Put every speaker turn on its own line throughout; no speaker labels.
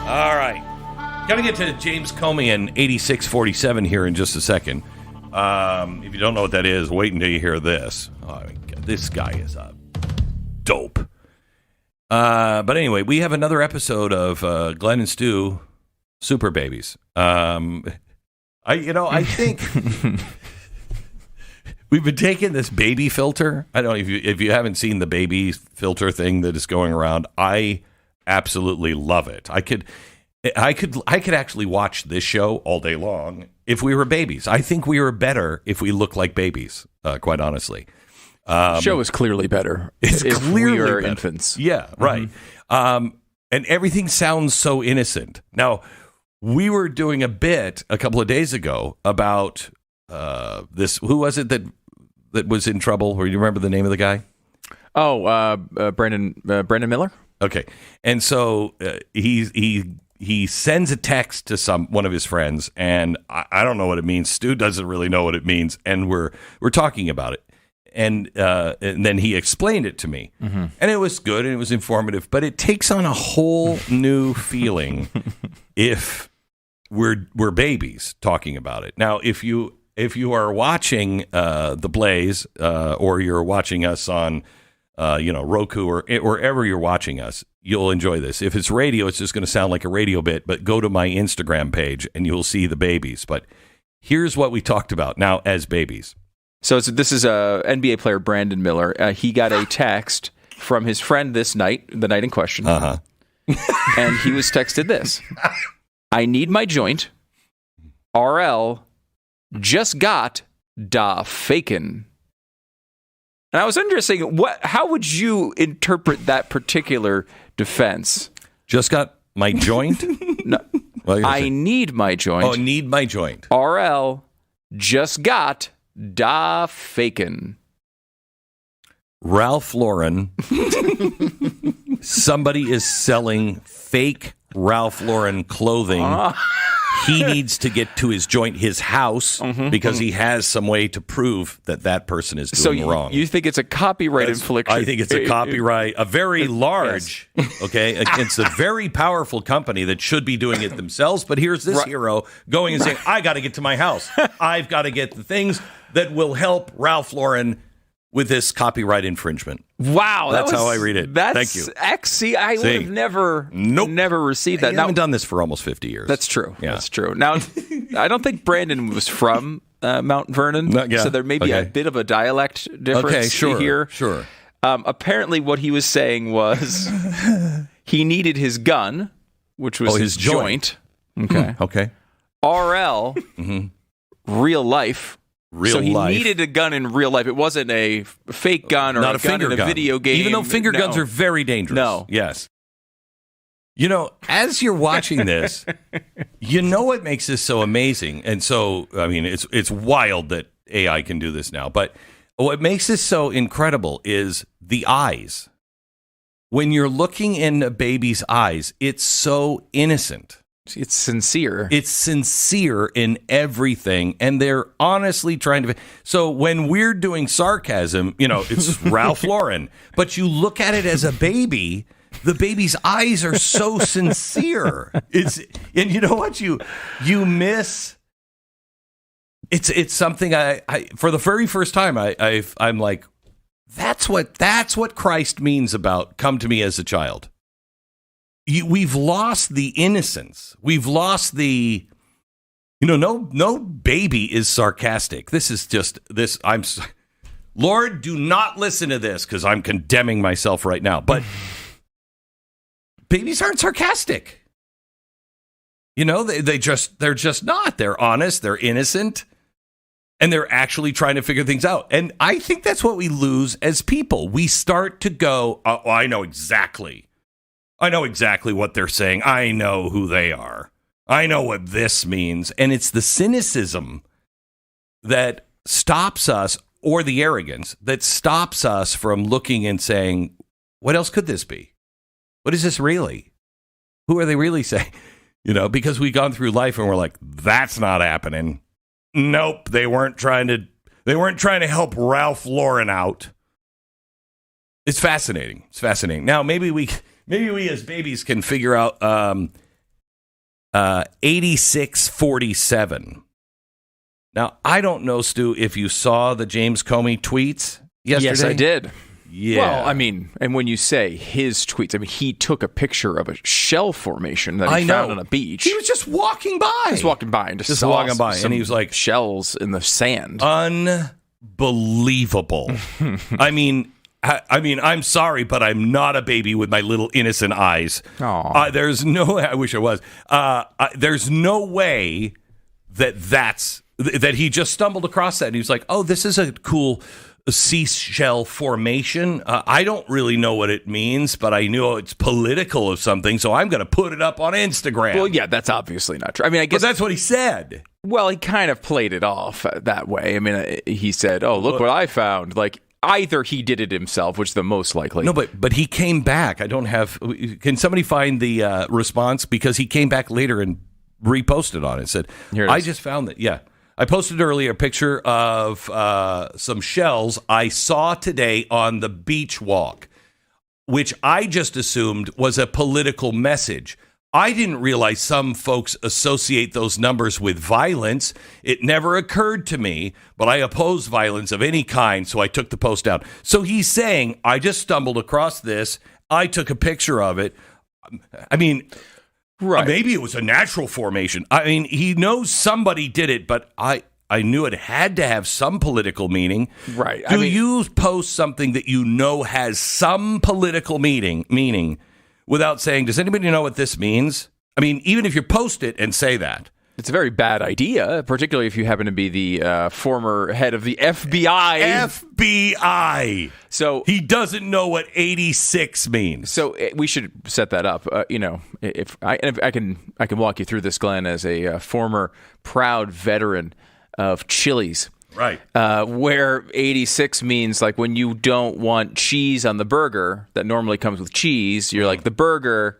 All right. Gonna get to James Comey and 8647 here in just a second. If you don't know what that is, wait until you hear this. Oh, this guy is a dope. But anyway, we have another episode of Glenn and Stu Super Babies. I think we've been taking this baby filter. I don't know if you haven't seen the baby filter thing that is going around. I absolutely love it. I could actually watch this show all day long if we were babies. I think we were better if we look like babies, quite honestly.
Show is clearly better.
It's
if
clearly
we are
better.
infants.
Yeah, right. And everything sounds so innocent. Now, we were doing a bit a couple of days ago about this. Who was it that was in trouble? Or you remember the name of the guy?
Oh, Brandon Miller.
Okay, and so he sends a text to one of his friends, and I don't know what it means. Stu doesn't really know what it means, and we're talking about it. And then he explained it to me, and it was good and it was informative. But it takes on a whole new feeling if we're babies talking about it. Now, if you are watching The Blaze or you're watching us on Roku or wherever you're watching us, you'll enjoy this. If it's radio, it's just going to sound like a radio bit. But go to my Instagram page and you'll see the babies. But here's what we talked about now as babies.
So this is a NBA player, Brandon Miller. He got a text from his friend the night in question. And he was texted this: "I need my joint. RL just got da fakin'." And I was interested, how would you interpret that particular defense?
Just got my joint?
No, I need my joint.
Oh, need my joint.
RL just got da fakin'.
Ralph Lauren. Somebody is selling fake Ralph Lauren clothing. He needs to get to his joint, his house, because he has some way to prove that person is doing wrong.
You think it's a copyright infliction?
I think it's a copyright, a very large, okay, against a very powerful company that should be doing it themselves. But here's this hero going and saying, I got to get to my house. I've got to get the things that will help Ralph Lauren with this copyright infringement.
Wow.
That's how I read it. Thank you.
I would have never received that.
I haven't done this for almost 50 years.
That's true.
Yeah.
That's true. Now, I don't think Brandon was from Mount Vernon, so there may be a bit of a dialect difference here.
Sure.
Apparently, what he was saying was he needed his gun, which was his joint. Okay.
Okay.
RL, real life. So he needed a gun in real life. It wasn't a fake gun or
not
a gun in a video game.
Even though finger guns are very dangerous.
No.
Yes. As you're watching this, what makes this so amazing? And so, I mean, it's wild that AI can do this now. But what makes this so incredible is the eyes. When you're looking in a baby's eyes, it's so innocent.
It's sincere.
It's sincere in everything, and they're honestly trying to. So when we're doing sarcasm, it's Ralph Lauren, but you look at it as a baby, the baby's eyes are so sincere. And you know what you miss. It's something I for the very first time I'm like, that's what Christ means about come to me as a child. We've lost the innocence. We've lost the, no baby is sarcastic. This is just this. Lord, do not listen to this because I'm condemning myself right now. But babies aren't sarcastic. They're just not. They're honest. They're innocent. And they're actually trying to figure things out. And I think that's what we lose as people. We start to go, oh, I know exactly what they're saying. I know who they are. I know what this means. And it's the cynicism that stops us, or the arrogance that stops us from looking and saying, what else could this be? What is this really? Who are they really saying? Because we've gone through life and we're like, that's not happening. Nope, they weren't trying to help Ralph Lauren out. It's fascinating. Now, maybe we as babies can figure out 8647. Now, I don't know, Stu, if you saw the James Comey tweets yesterday.
Yes, I did.
Yeah.
Well, I mean, and when you say his tweets, I mean, he took a picture of a shell formation that he found on a beach.
He was just walking by.
He was walking by and just walking by, and he was like shells in the sand.
Unbelievable. I mean, I'm sorry, but I'm not a baby with my little innocent eyes. There's no. I wish I was. There's no way that he just stumbled across that and he was like, "Oh, this is a cool seashell formation. I don't really know what it means, but I know it's political of something, so I'm going to put it up on Instagram."
Well, yeah, that's obviously not true. I mean, I guess
but that's what he said.
Well, he kind of played it off that way. I mean, he said, "Oh, look what I found." Like either he did it himself, which is the most likely.
No, but he came back. I don't have. Can somebody find the response, because he came back later and reposted on it. Said, "I just found that." Yeah. I posted earlier a picture of some shells I saw today on the beach walk, which I just assumed was a political message. I didn't realize some folks associate those numbers with violence. It never occurred to me, but I oppose violence of any kind, so I took the post down. So he's saying, I just stumbled across this. I took a picture of it. I mean... Right. Maybe it was a natural formation. I mean, he knows somebody did it, but I knew it had to have some political meaning.
Right.
Do you post something that you know has some political meaning without saying, does anybody know what this means? I mean, even if you post it and say that.
It's a very bad idea, particularly if you happen to be the former head of the FBI.
FBI.
So
he doesn't know what 86 means.
So we should set that up. If I can walk you through this, Glenn, as a former proud veteran of Chili's.
Right.
Where 86 means like when you don't want cheese on the burger that normally comes with cheese, you're like the burger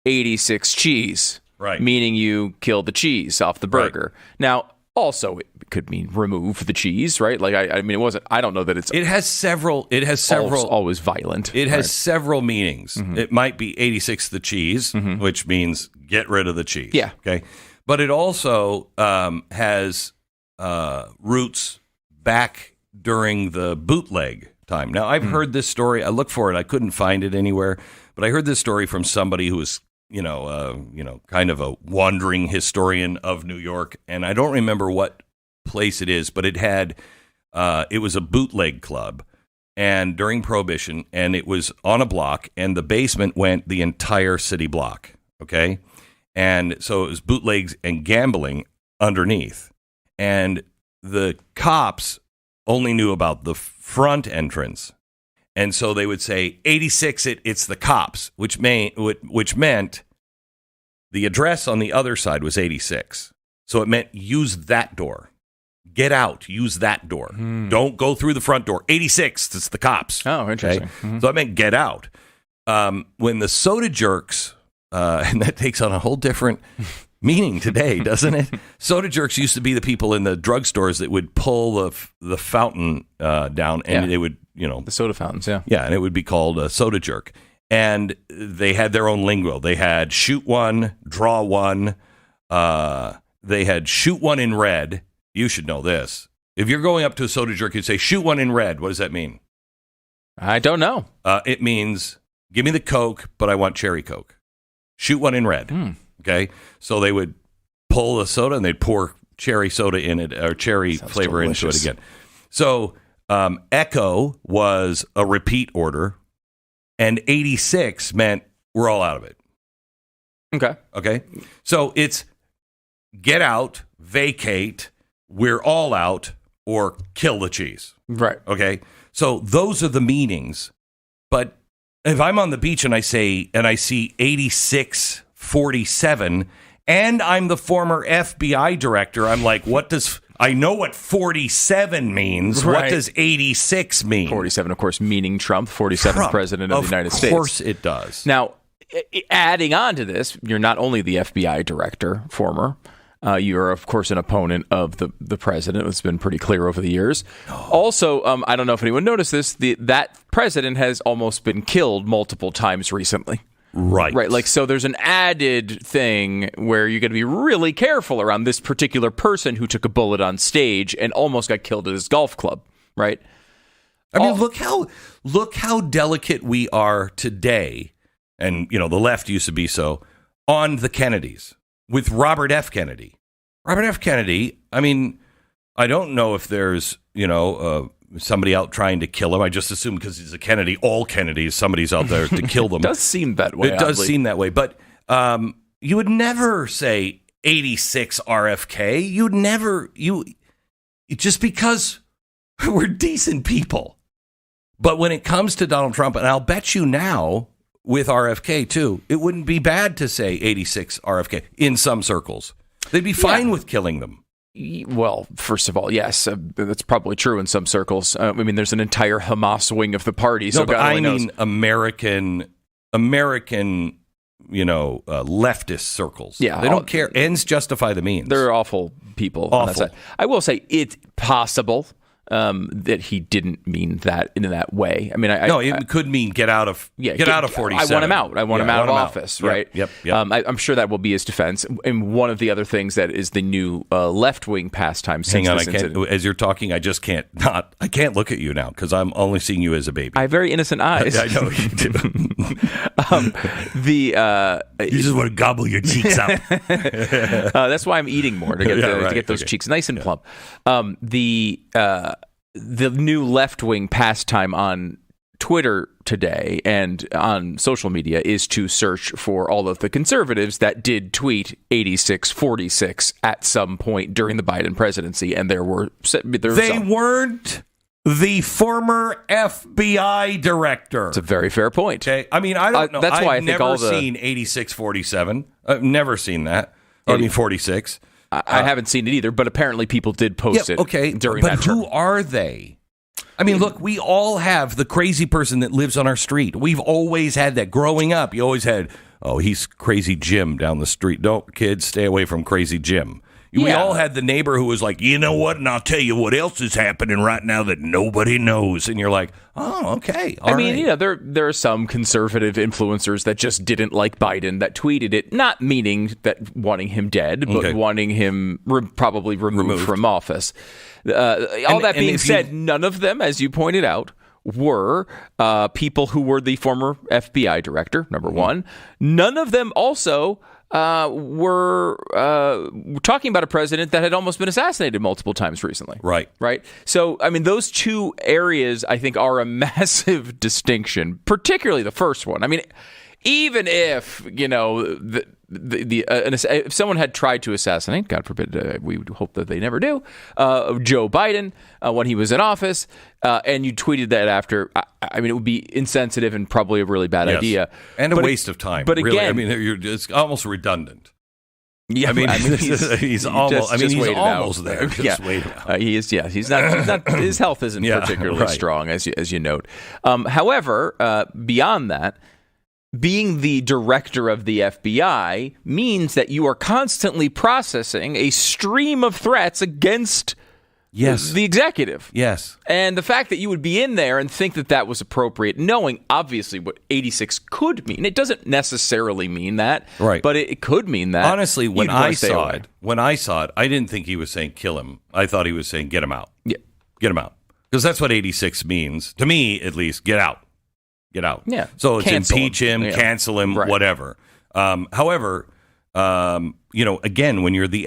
86 cheese.
Right.
Meaning you kill the cheese off the burger. Right. Now, also, it could mean remove the cheese, right? Like, I mean, it wasn't, I don't know that it's...
It has several...
Always violent.
It has several meanings. Mm-hmm. It might be 86 the cheese, mm-hmm. which means get rid of the cheese.
Yeah.
Okay. But it also has roots back during the bootleg time. Now, I've heard this story. I looked for it. I couldn't find it anywhere. But I heard this story from somebody who was... kind of a wandering historian of New York, and I don't remember what place it is, but it was a bootleg club, and during Prohibition, and it was on a block, and the basement went the entire city block, okay? And so it was bootlegs and gambling underneath, and the cops only knew about the front entrance. And so they would say, 86, it's the cops, which meant the address on the other side was 86. So it meant use that door. Get out, use that door. Don't go through the front door. 86, it's the cops.
Oh, interesting.
Okay? Mm-hmm. So it meant get out. When the soda jerks, and that takes on a whole different meaning today, doesn't it? Soda jerks used to be the people in the drugstores that would pull the fountain down, and they would,
the soda fountains, yeah.
Yeah, and it would be called a soda jerk. And they had their own lingo. They had shoot one, draw one. They had shoot one in red. You should know this. If you're going up to a soda jerk, you'd say, shoot one in red. What does that mean?
I don't know.
It means, give me the Coke, but I want cherry Coke. Shoot one in red. Okay? So they would pull the soda and they'd pour cherry soda in it, or cherry flavor into it again. So Echo was a repeat order, and 86 meant we're all out of it. Okay? So it's get out, vacate, we're all out, or kill the cheese.
Right.
Okay? So those are the meanings. But if I'm on the beach and I see 8647 and I'm the former FBI director, I'm like, I know what 47 means. Right. What does 86 mean?
47, of course, meaning Trump, 47th president of the United States.
Of course it does.
Now, adding on to this, you're not only the FBI director, former, you're, of course, an opponent of the president. It's been pretty clear over the years. Also, I don't know if anyone noticed this, that president has almost been killed multiple times recently.
Right.
Right. Like, so there's an added thing where you got to be really careful around this particular person who took a bullet on stage and almost got killed at his golf club. Right.
I mean, look how delicate we are today. And, the left used to be so on the Kennedys with Robert F. Kennedy. Robert F. Kennedy, I mean, I don't know if there's, somebody out trying to kill him. I just assume because he's a Kennedy, all Kennedys, somebody's out there to kill them.
It does seem that way.
It does seem that way. But you would never say 86 RFK. You'd never, just because we're decent people. But when it comes to Donald Trump, and I'll bet you now with RFK too, it wouldn't be bad to say 86 RFK in some circles. They'd be fine with killing them.
Well, first of all, yes, that's probably true in some circles. I mean, there's an entire Hamas wing of the party. So
but
God only knows.
mean American, leftist circles.
Yeah,
they don't care. Ends justify the means.
They're awful people. On that side. I will say it's possible that he didn't mean that in that way. I mean,
it could mean get out of 47.
I want him out. I want him out of office. Right.
Yep.
I'm sure that will be his defense. And one of the other things that is the new left wing pastime.
Hang on, as you're talking, I just can't not. I can't look at you now because I'm only seeing you as a baby.
I have very innocent eyes.
I know you do. You just want to gobble your cheeks out.
That's why I'm eating more to get those cheeks nice and plump. The new left-wing pastime on Twitter today and on social media is to search for all of the conservatives that did tweet 8646 at some point during the Biden presidency, and they
weren't the former FBI director.
It's a very fair point.
Okay, I mean, I don't know.
That's why I've
never seen 8647. I've never seen that. I mean, 46.
I haven't seen it either, but apparently people did post it during that term.
But who are they? I mean, look, we all have the crazy person that lives on our street. We've always had that. Growing up, you always had, he's Crazy Jim down the street. Don't, kids, stay away from Crazy Jim. We all had the neighbor who was like, you know what, and I'll tell you what else is happening right now that nobody knows. And you're like, oh, okay.
I mean, there are some conservative influencers that just didn't like Biden that tweeted it, not meaning that wanting him dead, but wanting him probably removed from office. All that being said, none of them, as you pointed out, were people who were the former FBI director, number one. None of them also were talking about a president that had almost been assassinated multiple times recently. Right. So, I mean, those two areas, I think, are a massive distinction, particularly the first one. I mean, even if, if someone had tried to assassinate, God forbid, we would hope that they never do, Joe Biden when he was in office, and you tweeted that after, I mean, it would be insensitive and probably a really bad idea.
And a waste of time.
But
really.
Again,
I mean, it's almost redundant.
Yeah,
I mean he's almost. He's almost there. Just wait out.
He is. Yeah, he's not. His health isn't particularly strong, as you note. However, beyond that, being the director of the FBI means that you are constantly processing a stream of threats against the executive.
Yes.
And the fact that you would be in there and think that that was appropriate, knowing obviously what 86 could mean, it doesn't necessarily mean that,
right?
But it could mean that.
Honestly, when I saw it, I didn't think he was saying kill him. I thought he was saying get him out.
Yeah.
Get him out. Because that's what 86 means. To me, at least, get out. Get out.
Yeah.
So it's impeach him, cancel him, whatever. However, again, when you're the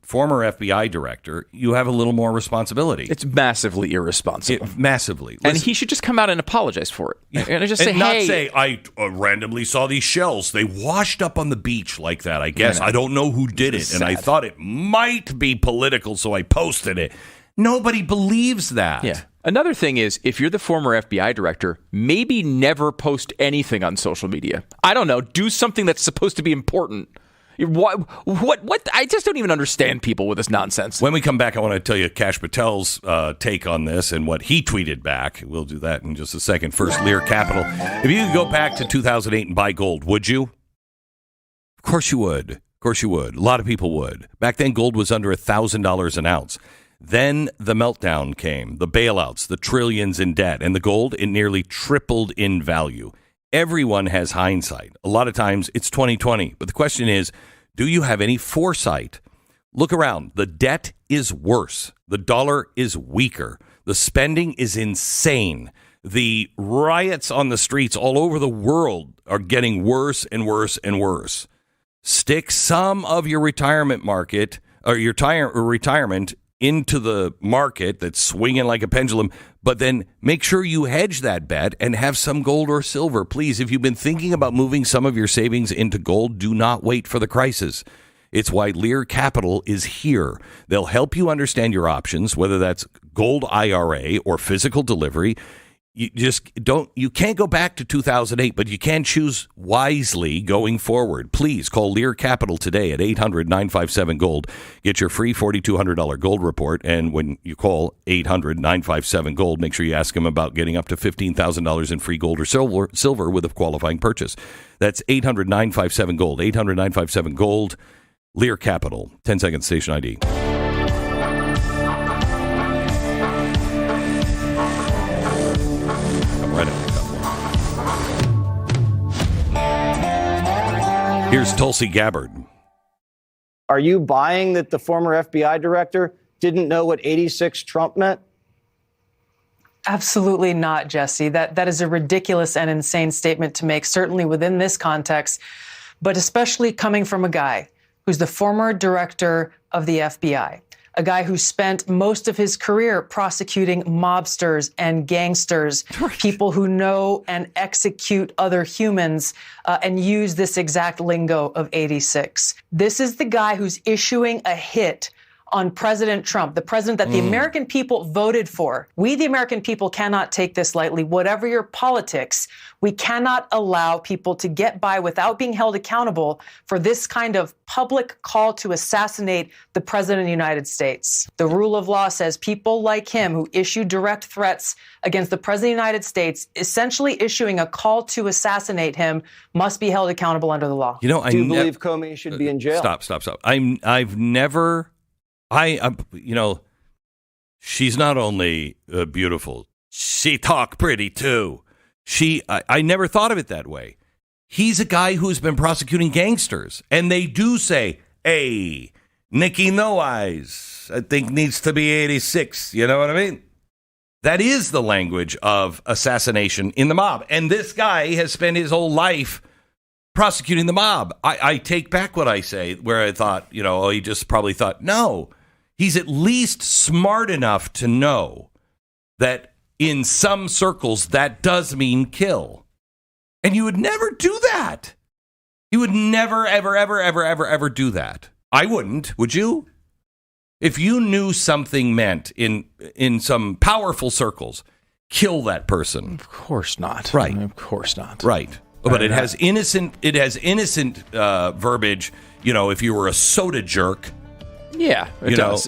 former FBI director, you have a little more responsibility.
It's massively irresponsible.
Massively.
Listen, and he should just come out and apologize for it.
Yeah.
And just say,
I randomly saw these shells. They washed up on the beach like that, I guess. I don't know who did it. And I thought it might be political, so I posted it. Nobody believes that.
Yeah. Another thing is, if you're the former FBI director, maybe never post anything on social media. I don't know. Do something that's supposed to be important. What? I just don't even understand people with this nonsense.
When we come back, I want to tell you Kash Patel's take on this and what he tweeted back. We'll do that in just a second. First, Lear Capital. If you could go back to 2008 and buy gold, would you? Of course you would. Of course you would. A lot of people would. Back then, gold was under $1,000 an ounce. Then the meltdown came, the bailouts, the trillions in debt, and the gold, it nearly tripled in value. everyone has hindsight. A lot of times it's 2020. But the question is, do you have any foresight? Look around. The debt is worse. The dollar is weaker. The spending is insane. The riots on the streets all over the world are getting worse and worse and worse. Stick some of your retirement market or your retirement into the market that's swinging like a pendulum, but then make sure you hedge that bet and have some gold or silver. Please, if you've been thinking about moving some of your savings into gold, do not wait for the crisis. It's why Lear Capital is here. They'll help you understand your options, whether that's gold IRA or physical delivery. You can't go back to 2008, but you can choose wisely going forward. Please call Lear Capital today at 800-957-GOLD. Get your free $4,200 gold report. And when you call 800-957-GOLD, make sure you ask them about getting up to $15,000 in free gold or silver with a qualifying purchase. That's 800-957-GOLD, 800-957-GOLD, Lear Capital, 10-second station ID. Here's Tulsi Gabbard.
Are you buying that the former FBI director didn't know what 86 Trump meant?
Absolutely not, Jesse. That is a ridiculous and insane statement to make, certainly within this context, but especially coming from a guy who's the former director of the FBI, a guy who spent most of his career prosecuting mobsters and gangsters, people who know and execute other humans and use this exact lingo of 86. This is the guy who's issuing a hit on President Trump, the president that the American people voted for. We, the American people, cannot take this lightly. Whatever your politics, we cannot allow people to get by without being held accountable for this kind of public call to assassinate the president of the United States. The rule of law says people like him who issue direct threats against the president of the United States, essentially issuing a call to assassinate him, must be held accountable under the law.
Do you believe Comey should be in jail?
Stop. I've never... she's not only beautiful, she talk pretty too. I never thought of it that way. He's a guy who's been prosecuting gangsters, and they do say, hey, Nicky No Eyes, I think needs to be 86. You know what I mean? That is the language of assassination in the mob. And this guy has spent his whole life prosecuting the mob. I take back what I say, where I thought, he just probably thought, no. He's at least smart enough to know that in some circles that does mean kill. And you would never do that. You would never, ever do that. I wouldn't, would you? If you knew something meant in some powerful circles, kill that person.
Of course not.
Right.
Of course not.
Right. But it has innocent verbiage, if you were a soda jerk.
Yeah, it does.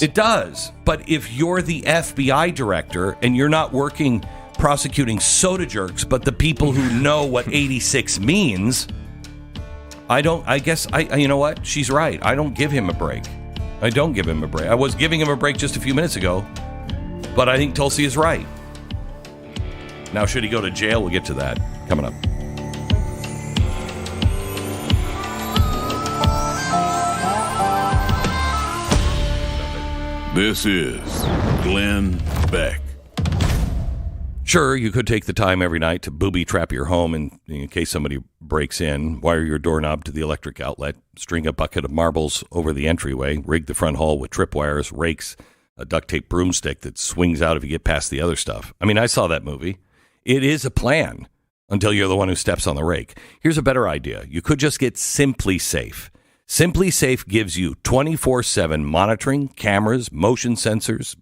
It
does. But if you're the FBI director and you're not working prosecuting soda jerks, but the people who know what 86 means, you know what? She's right. I don't give him a break. I was giving him a break just a few minutes ago, but I think Tulsi is right. Now, should he go to jail? We'll get to that coming up.
This is Glenn Beck.
Sure, you could take the time every night to booby trap your home in case somebody breaks in, wire your doorknob to the electric outlet, string a bucket of marbles over the entryway, rig the front hall with tripwires, rakes, a duct tape broomstick that swings out if you get past the other stuff. I mean, I saw that movie. It is a plan until you're the one who steps on the rake. Here's a better idea. You could just get Simply Safe. Simply Safe gives you 24/7 monitoring, cameras, motion sensors,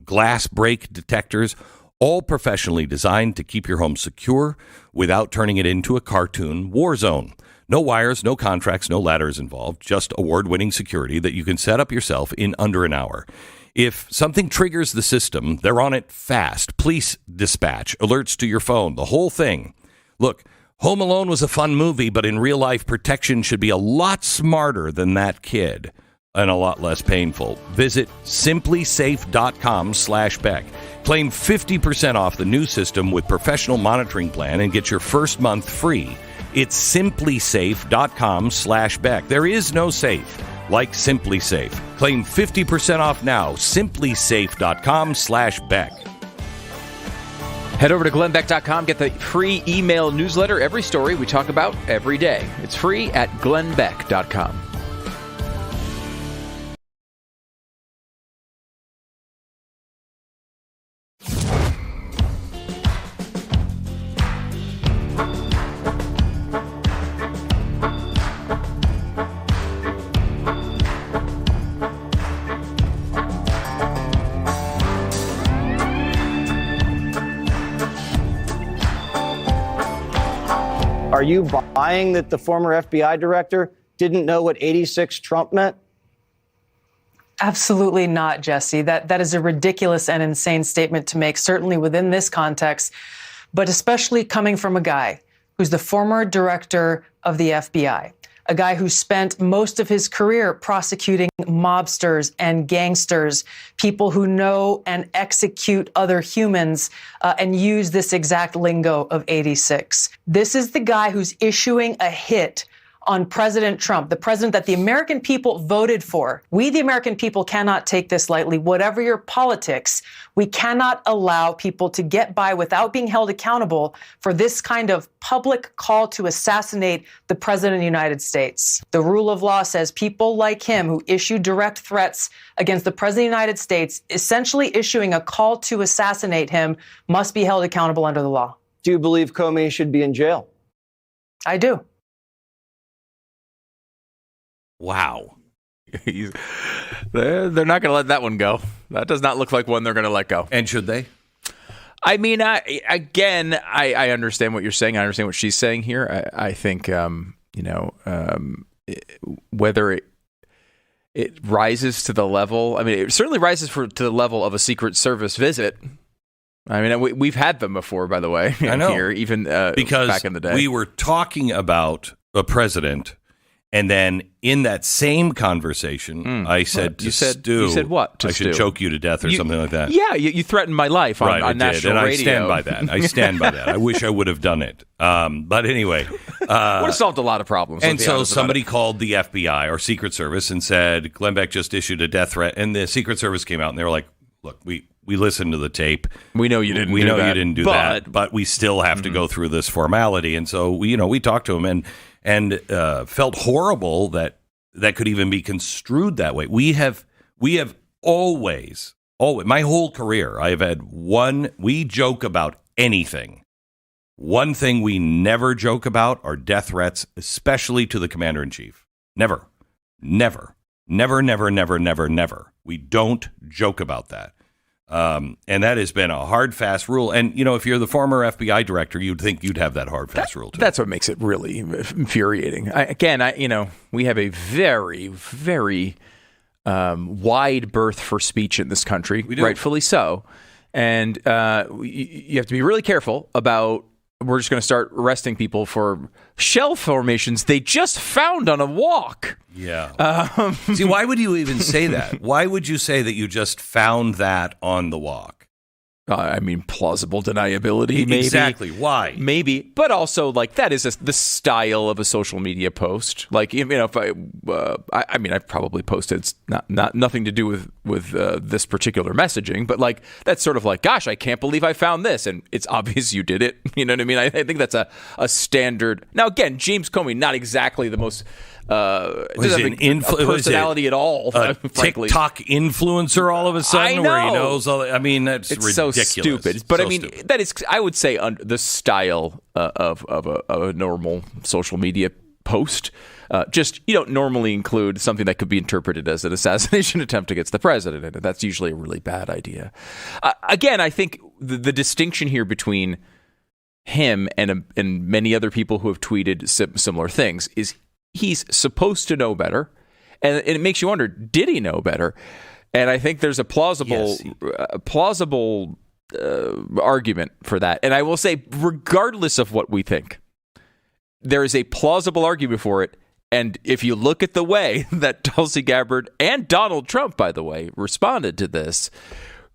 glass break detectors, all professionally designed to keep your home secure without turning it into a cartoon war zone. No wires, no contracts, no ladders involved, just award-winning security that you can set up yourself in under an hour. If something triggers the system, they're on it fast. Police dispatch, alerts to your phone, the whole thing. Look, Home Alone was a fun movie, but in real life, protection should be a lot smarter than that kid. and a lot less painful. Visit simplysafe.com/Beck. Claim 50% off the new system with professional monitoring plan and get your first month free. It's simplysafe.com/Beck. There is no safe like Simply Safe. Claim 50% off now. simplysafe.com/Beck.
Head over to glennbeck.com. Get the free email newsletter. Every story we talk about every day. It's free at glennbeck.com.
Are you buying that the former FBI director didn't know what 86 Trump meant?
Absolutely not, Jesse. That is a ridiculous and insane statement to make, certainly within this context, but especially coming from a guy who's the former director of the FBI, a guy who spent most of his career prosecuting mobsters and gangsters, people who know and execute other humans and use this exact lingo of 86. This is the guy who's issuing a hit on President Trump, the president that the American people voted for. We, the American people, cannot take this lightly. Whatever your politics, we cannot allow people to get by without being held accountable for this kind of public call to assassinate the president of the United States. The rule of law says people like him who issue direct threats against the president of the United States, essentially issuing a call to assassinate him, must be held accountable under the law.
Do you believe Comey should be in jail?
I do.
Wow.
They're not going to let that one go. That does not look like one they're going to let go.
And should they?
I mean, I understand what you're saying. I understand what she's saying here. I think, whether it rises to the level, I mean, it certainly rises to the level of a Secret Service visit. I mean, we've had them before, by the way.
I know.
Here, even
because
back in the day.
We were talking about a president. And then in that same conversation, I said to Stu,
you said what? To
I should
Stu?
choke you to death or something like that.
Yeah, you threatened my life on,
right,
on national
and
radio.
I stand by that. I stand by that. I wish I would have done it. But anyway.
Would have solved a lot of problems.
And so somebody called the FBI or Secret Service and said, Glenn Beck just issued a death threat. And the Secret Service came out and they were like, look, we listened to the tape.
We know you didn't
you didn't do
but,
that, but we still have to go through this formality. And so, we talked to him and felt horrible that could even be construed that way. We have always, my whole career, I have had we joke about anything. One thing we never joke about are death threats, especially to the commander-in-chief. Never. Never. Never, never, never, never, never. We don't joke about that. And that has been a hard, fast rule. And, if you're the former FBI director, you'd think you'd have that hard, fast rule, too.
That's what makes it really infuriating. We have a very, very wide berth for speech in this country, rightfully so. And you have to be really careful about, we're just going to start arresting people for shell formations they just found on a walk.
Yeah. See, why would you even say that? Why would you say that you just found that on the walk?
Plausible deniability, maybe.
Exactly. Why?
Maybe. But also, that is the style of a social media post. If I've probably posted nothing to do with this particular messaging, but that's sort of gosh, I can't believe I found this. And it's obvious you did it. You know what I mean? I think that's a standard. Now, again, James Comey, not exactly the most... doesn't have a personality at all. Frankly.
TikTok influencer all of a sudden,
I know.
where he knows all. That's
it's
ridiculous.
So stupid. But stupid. That is, I would say, the style of a normal social media post. You don't normally include something that could be interpreted as an assassination attempt against the president, and that's usually a really bad idea. Again, I think the distinction here between him and many other people who have tweeted similar things is. He's supposed to know better, and it makes you wonder, did he know better? And I think there's a plausible argument for that. And I will say, regardless of what we think, there is a plausible argument for it, And if you look at the way that Tulsi Gabbard and Donald Trump, by the way, responded to this,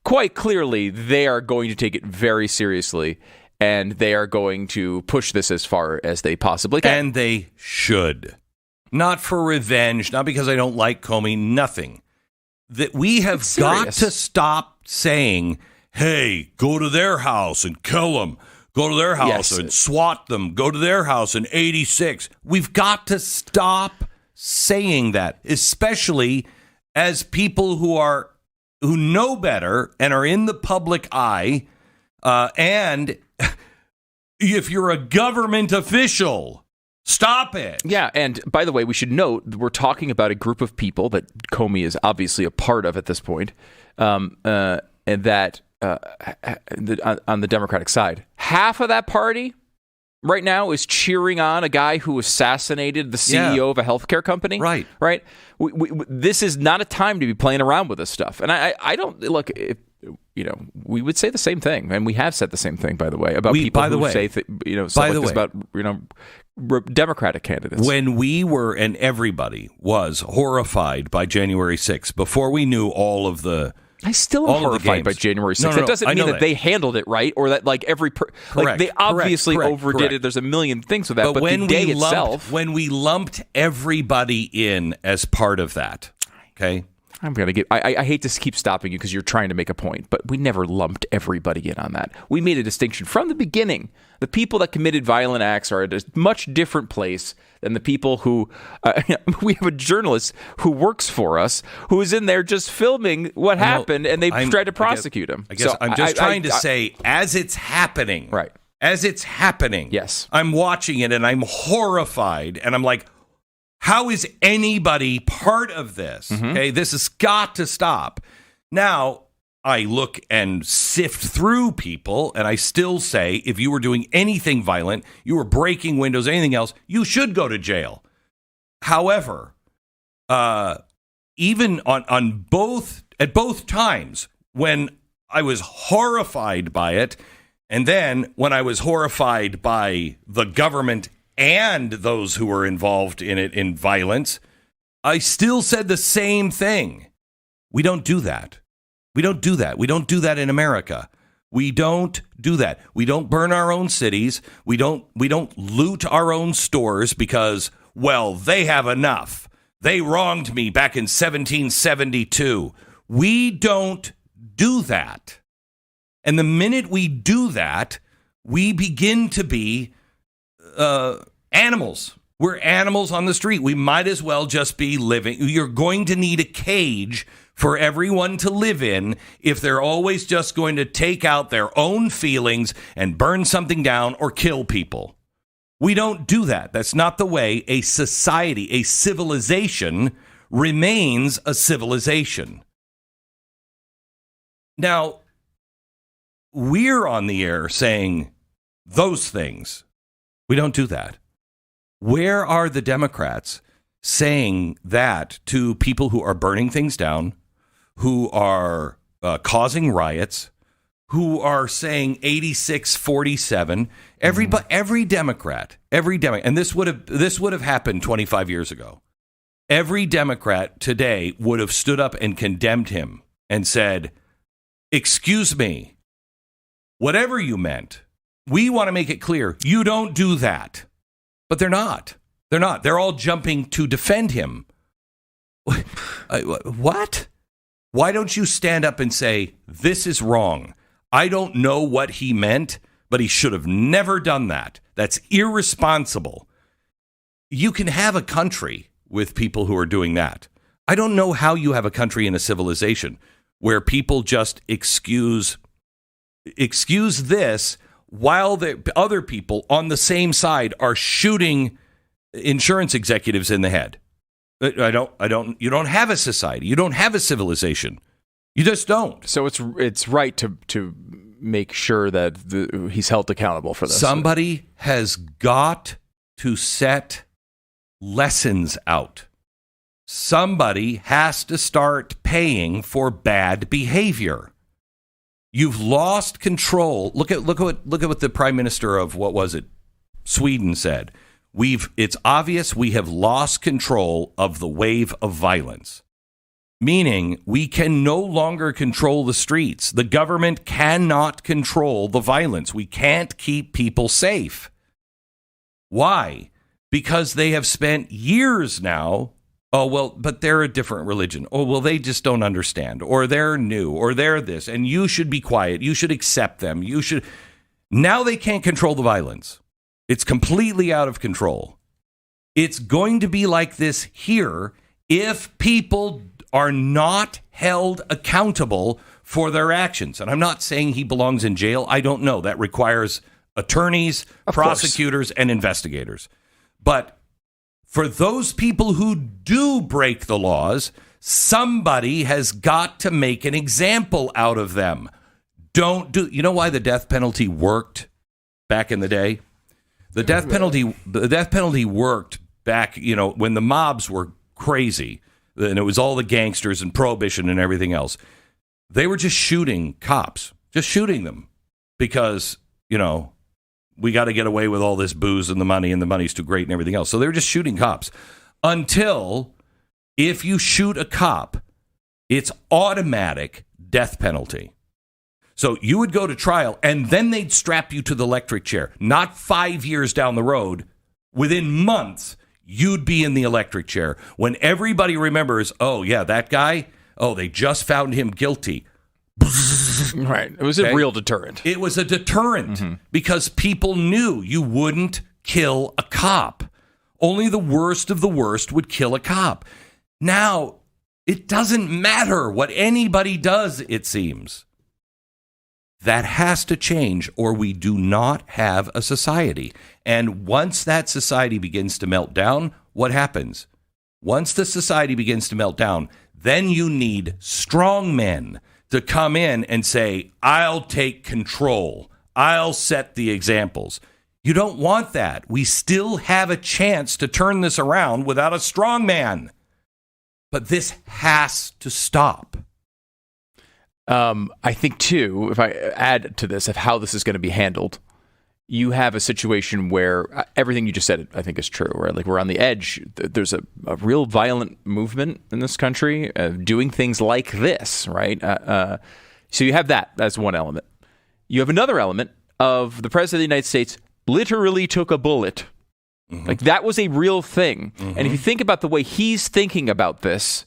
quite clearly they are going to take it very seriously, and they are going to push this as far as they possibly can.
And they should. Not for revenge, not because I don't like Comey, nothing. That we have got to stop saying, hey, go to their house and kill them. Go to their house and swat them. Go to their house in 86. We've got to stop saying that, especially as people who know better and are in the public eye. And if you're a government official, stop it.
Yeah, and by the way, we should note we're talking about a group of people that Comey is obviously a part of at this point, and that on the Democratic side, half of that party right now is cheering on a guy who assassinated the CEO of a healthcare company.
Right.
This is not a time to be playing around with this stuff. And I don't look. We would say the same thing, and we have said the same thing, by the way, about people who say stuff like this about Democratic candidates.
When we were, and everybody was horrified by January 6th, before we knew all of the.
I still am horrified by January 6th. That doesn't mean that they handled it right, or that they obviously overdid it. There's a million things with that, but the day itself.
When we lumped everybody in as part of that, okay?
I'm going to get. I hate to keep stopping you because you're trying to make a point, but we never lumped everybody in on that. We made a distinction from the beginning. The people that committed violent acts are at a much different place than the people who. We have a journalist who works for us who is in there just filming what happened, and they tried to prosecute him.
I guess I'm just trying to say, as it's happening,
right?
As it's happening,
yes,
I'm watching it and I'm horrified, and I'm like, how is anybody part of this?
Mm-hmm.
Okay, this has got to stop. Now, I look and sift through people, and I still say, if you were doing anything violent, you were breaking windows, anything else, you should go to jail. However, even at both times, when I was horrified by it, and then when I was horrified by the government and those who were involved in it in violence, I still said the same thing. We don't do that. We don't do that. We don't do that in America. We don't do that. We don't burn our own cities. We don't loot our own stores because, well, they have enough. They wronged me back in 1772. We don't do that. And the minute we do that, we begin to be animals. We're animals on the street. We might as well just be living. You're going to need a cage for everyone to live in if they're always just going to take out their own feelings and burn something down or kill people. We don't do that. That's not the way a society, a civilization, remains a civilization. Now, we're on the air saying those things. We don't do that. Where are the Democrats saying that to people who are burning things down, who are causing riots, who are saying 86-47? Every Democrat, and this would have happened 25 years ago. Every Democrat today would have stood up and condemned him and said, "Excuse me, whatever you meant, we want to make it clear you don't do that." But they're not. They're not. They're all jumping to defend him. What? Why don't you stand up and say, this is wrong? I don't know what he meant, but he should have never done that. That's irresponsible. You can have a country with people who are doing that. I don't know how you have a country in a civilization where people just excuse this while the other people on the same side are shooting insurance executives in the head. You don't have a society. You don't have a civilization. You just don't.
So it's right to make sure that he's held accountable for this.
Somebody has got to set lessons out. Somebody has to start paying for bad behavior. You've lost control. Look at what the prime minister of, what was it, Sweden said. It's obvious we have lost control of the wave of violence, meaning we can no longer control the streets. The government cannot control the violence. We can't keep people safe. Why? Because they have spent years now. Oh, well, but they're a different religion. Oh, well, they just don't understand, or they're new, or they're this, and you should be quiet. You should accept them. You should. Now they can't control the violence. It's completely out of control. It's going to be like this here if people are not held accountable for their actions. And I'm not saying he belongs in jail. I don't know. That requires attorneys, prosecutors, and investigators. But for those people who do break the laws, somebody has got to make an example out of them. You know why the death penalty worked back in the day? The death penalty worked back, when the mobs were crazy, and it was all the gangsters and prohibition and everything else. They were just shooting cops, just shooting them because, we got to get away with all this booze and the money's too great and everything else. So they were just shooting cops until if you shoot a cop, it's automatic death penalty. So you would go to trial, and then they'd strap you to the electric chair. Not 5 years down the road. Within months, you'd be in the electric chair. When everybody remembers, oh, yeah, that guy, they just found him guilty.
Right. It was a real deterrent.
It was a deterrent because people knew you wouldn't kill a cop. Only the worst of the worst would kill a cop. Now, it doesn't matter what anybody does, it seems. That has to change, or we do not have a society. And once that society begins to melt down, what happens? Once the society begins to melt down, then you need strong men to come in and say, I'll take control. I'll set the examples. You don't want that. We still have a chance to turn this around without a strong man. But this has to stop.
I think, too, if I add to this of how this is going to be handled, you have a situation where everything you just said, I think, is true, right? Like, we're on the edge. There's a real violent movement in this country doing things like this, right? So you have that. That's one element. You have another element of the president of the United States literally took a bullet. Mm-hmm. Like, that was a real thing. Mm-hmm. And if you think about the way he's thinking about this,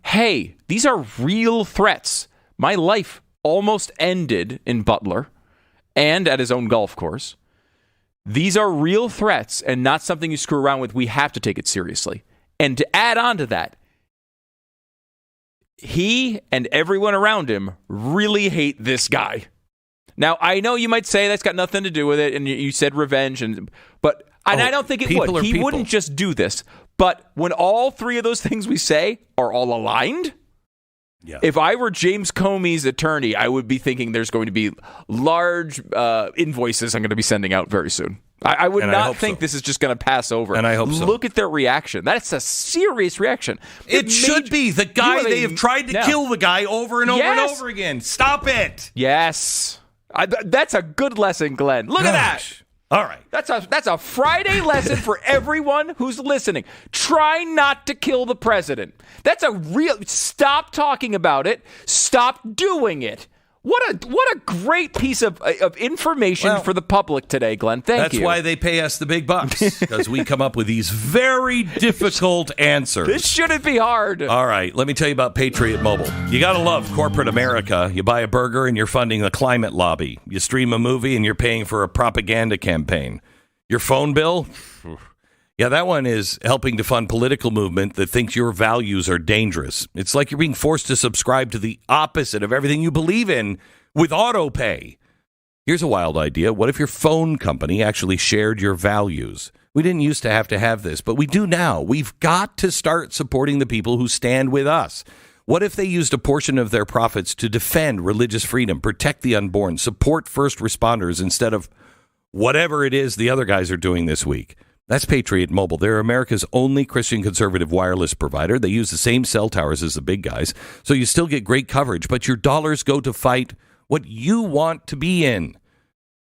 hey, these are real threats. My life almost ended in Butler and at his own golf course. These are real threats and not something you screw around with. We have to take it seriously. And to add on to that, he and everyone around him really hate this guy. Now, I know you might say that's got nothing to do with it, and you said revenge, but I don't think it would. He wouldn't just do this. But when all three of those things we say are all aligned, if I were James Comey's attorney, I would be thinking there's going to be large invoices I'm going to be sending out very soon. I would not think this is just going to pass over.
And I hope so.
Look at their reaction. That's a serious reaction.
It should be. The guy, they have tried to kill the guy over and over and over again. Stop it.
Yes. That's a good lesson, Glenn. Look at that.
All right.
That's a Friday lesson for everyone who's listening. Try not to kill the president. That's a real... Stop talking about it. Stop doing it. What a great piece of information for the public today, Glenn. Thank you.
That's why they pay us the big bucks, because we come up with these very difficult answers.
This shouldn't be hard.
All right, let me tell you about Patriot Mobile. You got to love corporate America. You buy a burger and you're funding the climate lobby. You stream a movie and you're paying for a propaganda campaign. Your phone bill? Yeah, that one is helping to fund political movement that thinks your values are dangerous. It's like you're being forced to subscribe to the opposite of everything you believe in with auto pay. Here's a wild idea. What if your phone company actually shared your values? We didn't used to have this, but we do now. We've got to start supporting the people who stand with us. What if they used a portion of their profits to defend religious freedom, protect the unborn, support first responders instead of whatever it is the other guys are doing this week? That's Patriot Mobile. They're America's only Christian conservative wireless provider. They use the same cell towers as the big guys, so you still get great coverage, but your dollars go to fight what you want to be in.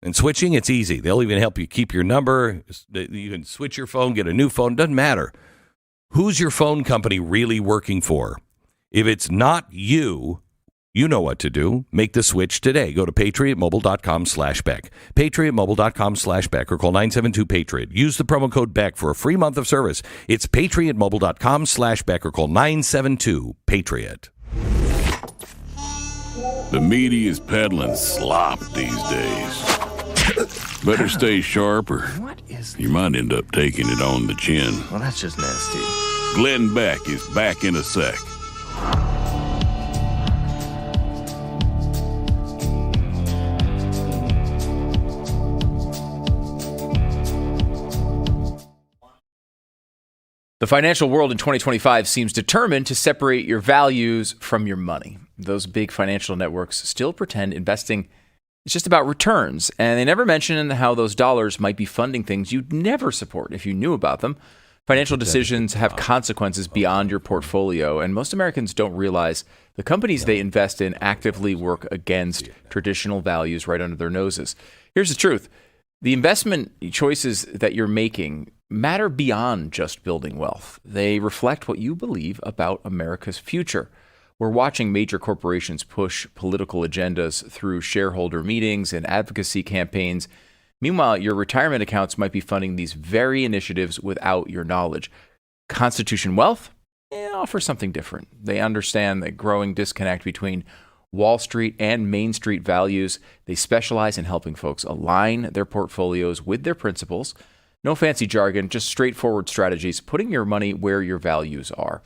And switching, it's easy. They'll even help you keep your number. You can switch your phone, get a new phone. Doesn't matter. Who's your phone company really working for? If it's not you, you know what to do. Make the switch today. Go to patriotmobile.com/Beck. Patriotmobile.com/Beck or call 972-PATRIOT. Use the promo code Beck for a free month of service. It's patriotmobile.com/Beck or call 972-PATRIOT.
The media is peddling slop these days. Better stay sharp or you might end up taking it on the chin.
Well, that's just nasty.
Glenn Beck is back in a sec.
The financial world in 2025 seems determined to separate your values from your money. Those big financial networks still pretend investing is just about returns, and they never mention how those dollars might be funding things you'd never support if you knew about them. Financial decisions have consequences beyond your portfolio, and most Americans don't realize the companies they invest in actively work against traditional values right under their noses. Here's the truth. The investment choices that you're making matter beyond just building wealth. They reflect what you believe about America's future. We're watching major corporations push political agendas through shareholder meetings and advocacy campaigns. Meanwhile, your retirement accounts might be funding these very initiatives without your knowledge. Constitution Wealth offers something different. They understand the growing disconnect between Wall Street and Main Street values. They specialize in helping folks align their portfolios with their principles. No fancy jargon, just straightforward strategies, putting your money where your values are.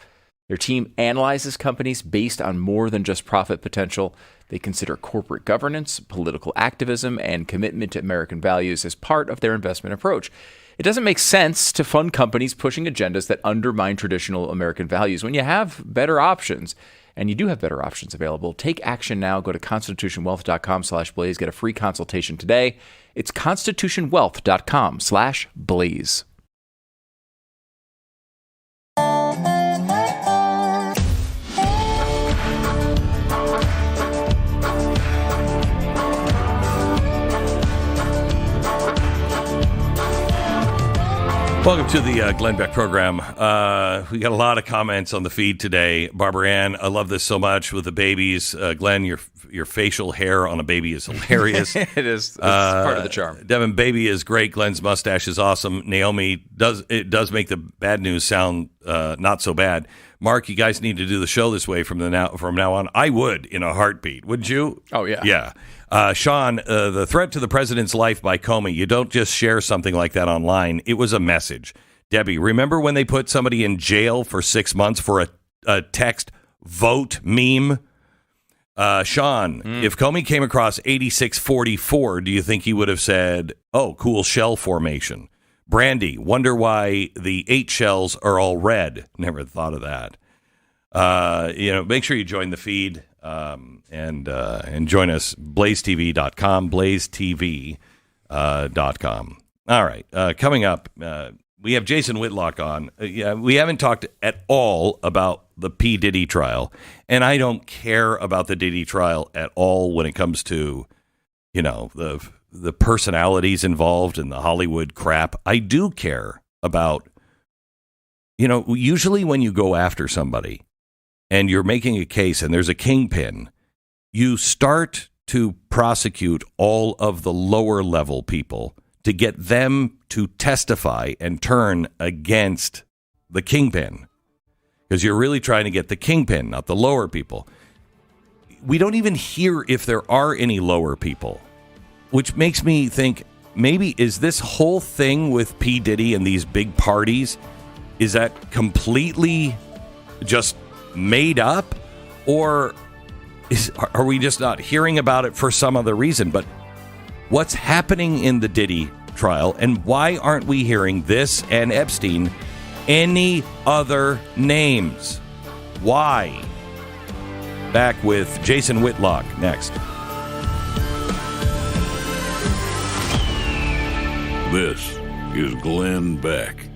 Their team analyzes companies based on more than just profit potential. They consider corporate governance, political activism, and commitment to American values as part of their investment approach. It doesn't make sense to fund companies pushing agendas that undermine traditional American values when you have better options. And you do have better options available. Take action now. Go to constitutionwealth.com/blaze. Get a free consultation today. It's constitutionwealth.com/blaze.
Welcome to the Glenn Beck program. We got a lot of comments on the feed today. Barbara Ann, I love this so much with the babies. Glenn, your facial hair on a baby is hilarious.
It is. It's part of the charm.
Devin, baby is great. Glenn's mustache is awesome. Naomi, does make the bad news sound not so bad. Mark, you guys need to do the show this way from now on. I would in a heartbeat. Would you?
Oh, yeah.
Yeah. Sean, the threat to the president's life by Comey, you don't just share something like that online. It was a message. Debbie, remember when they put somebody in jail for 6 months for a text vote meme? Sean, if Comey came across 8644, do you think he would have said, oh, cool shell formation? Brandy, wonder why the 8 shells are all red. Never thought of that. Make sure you join the feed. And join us, blazetv.com, blazetv.com. All right, coming up, we have Jason Whitlock on. We haven't talked at all about the P. Diddy trial, and I don't care about the Diddy trial at all when it comes to, the personalities involved and the Hollywood crap. I do care about, usually when you go after somebody, and you're making a case and there's a kingpin, you start to prosecute all of the lower level people to get them to testify and turn against the kingpin. Because you're really trying to get the kingpin, not the lower people. We don't even hear if there are any lower people, which makes me think, maybe is this whole thing with P. Diddy and these big parties, is that completely just made up, or are we just not hearing about it for some other reason? But what's happening in the Diddy trial, and why aren't we hearing this and Epstein any other names? Why? Back with Jason Whitlock next.
This is Glenn Beck.